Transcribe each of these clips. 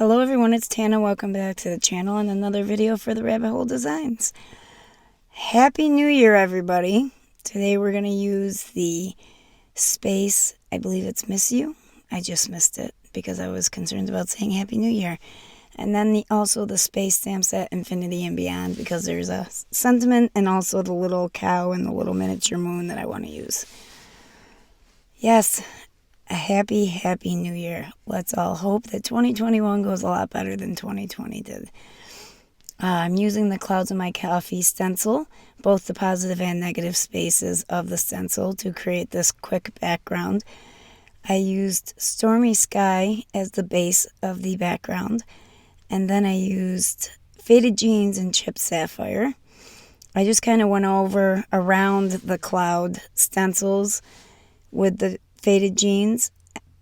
Hello everyone, it's Tana. Welcome back to the channel and another video for the Rabbit Hole Designs. Happy New Year, everybody. Today we're going to use the space, I believe it's Miss You. I just missed it because I was concerned about saying Happy New Year. And then also the space stamp set Infinity and Beyond because there's a sentiment and also the little cow and the little miniature moon that I want to use. Yes. A happy new year. Let's all hope that 2021 goes a lot better than 2020 did. I'm using the Clouds of My Coffee stencil, both the positive and negative spaces of the stencil, to create this quick background. I used Stormy Sky as the base of the background, and then I used Faded Jeans and Chipped Sapphire. I just kind of went around the cloud stencils with the Faded Jeans,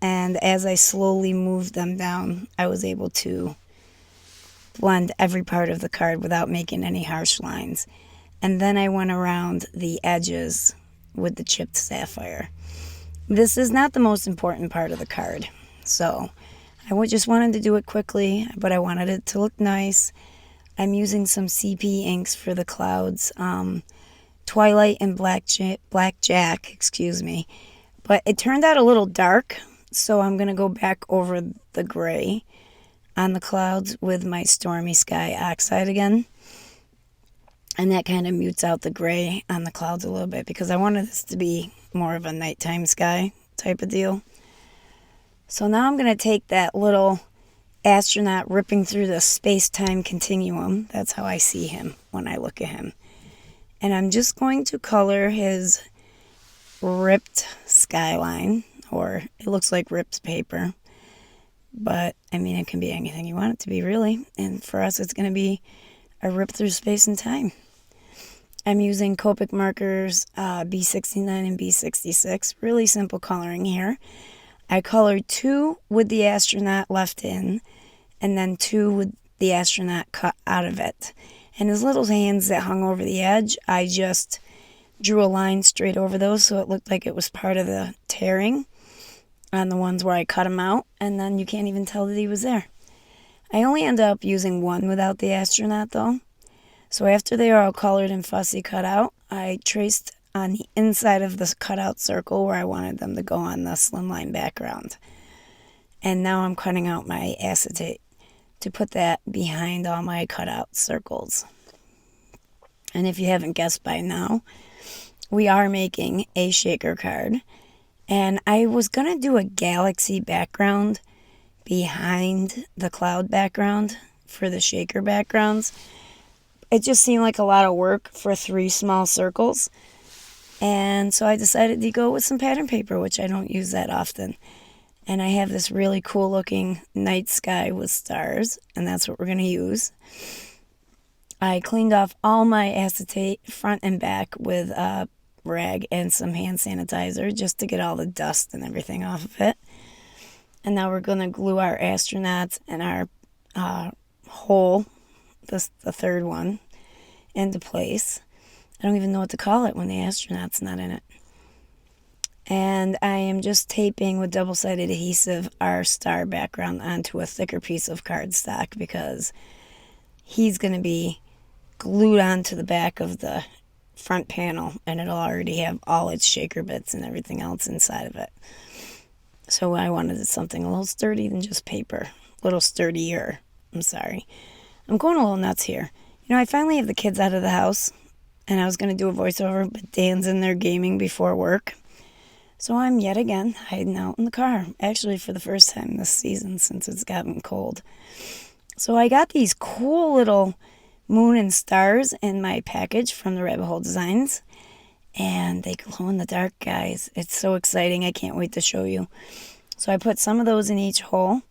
and as I slowly moved them down, I was able to blend every part of the card without making any harsh lines. And then I went around the edges with the Chipped Sapphire. This is not the most important part of the card, so I just wanted to do it quickly, but I wanted it to look nice. I'm using some CP inks for the clouds, Twilight and Blackjack, excuse me. But it turned out a little dark, so I'm going to go back over the gray on the clouds with my Stormy Sky Oxide again. And that kind of mutes out the gray on the clouds a little bit because I wanted this to be more of a nighttime sky type of deal. So now I'm going to take that little astronaut ripping through the space-time continuum. That's how I see him when I look at him. And I'm just going to color his ripped skyline, or it looks like ripped paper, but I mean it can be anything you want it to be, really, and for us it's going to be a rip through space and time. I'm using Copic markers B69 and B66, really simple coloring here. I colored 2 with the astronaut left in, and then 2 with the astronaut cut out of it, and his little hands that hung over the edge, I just drew a line straight over those so it looked like it was part of the tearing on the ones where I cut him out, and then you can't even tell that he was there. I only ended up using 1 without the astronaut though. So after they are all colored and fussy cut out, I traced on the inside of the cutout circle where I wanted them to go on the Slimline background. And now I'm cutting out my acetate to put that behind all my cutout circles. And if you haven't guessed by now, we are making a shaker card, and I was going to do a galaxy background behind the cloud background for the shaker backgrounds. It just seemed like a lot of work for 3 small circles, and so I decided to go with some pattern paper, which I don't use that often. And I have this really cool looking night sky with stars, and that's what we're going to use. I cleaned off all my acetate front and back with a rag and some hand sanitizer just to get all the dust and everything off of it. And now we're going to glue our astronauts and our hole, the third one, into place. I don't even know what to call it when the astronaut's not in it. And I am just taping with double-sided adhesive our star background onto a thicker piece of cardstock because he's going to be glued onto the back of the front panel, and it'll already have all its shaker bits and everything else inside of it. So I wanted something a little sturdy than just paper. A little sturdier. I'm sorry. I'm going a little nuts here. You know, I finally have the kids out of the house, and I was going to do a voiceover, but Dan's in there gaming before work. So I'm yet again hiding out in the car, actually for the first time this season since it's gotten cold. So I got these cool little moon and stars in my package from the Rabbit Hole Designs, and they glow in the dark, guys. It's so exciting. I can't wait to show you. So I put some of those in each hole.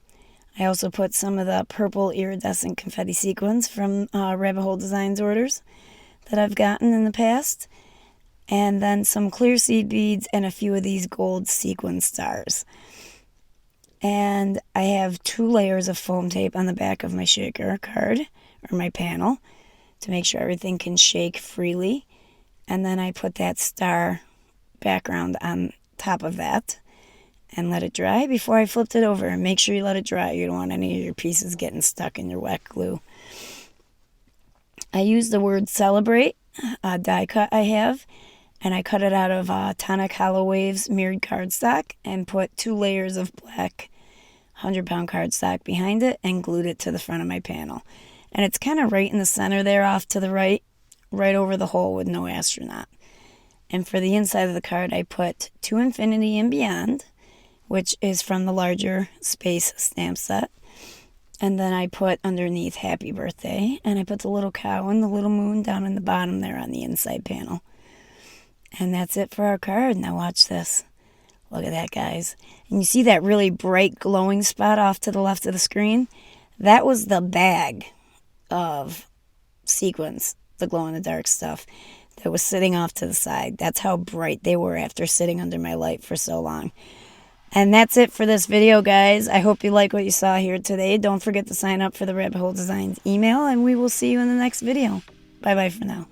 I also put some of the purple iridescent confetti sequins from Rabbit Hole Designs orders that I've gotten in the past, and then some clear seed beads and a few of these gold sequin stars. And I have 2 layers of foam tape on the back of my shaker card, or my panel, to make sure everything can shake freely. And then I put that star background on top of that. and let it dry before I flipped it over. And make sure you let it dry. You don't want any of your pieces getting stuck in your wet glue. I used the word celebrate, a die cut I have, and I cut it out of Tonic Hollow Waves mirrored cardstock and put 2 layers of black 100-pound cardstock behind it and glued it to the front of my panel. And it's kind of right in the center there, off to the right over the hole with no astronaut. And for the inside of the card, I put To Infinity and Beyond, which is from the larger Space stamp set. And then I put underneath Happy Birthday, and I put the little cow and the little moon down in the bottom there on the inside panel. And that's it for our card. Now watch this. Look at that, guys. And you see that really bright glowing spot off to the left of the screen? That was the bag of sequins, the glow-in-the-dark stuff that was sitting off to the side. That's how bright they were after sitting under my light for so long. And that's it for this video, guys. I hope you like what you saw here today. Don't forget to sign up for the Rabbit Hole Designs email, and we will see you in the next video. Bye-bye for now.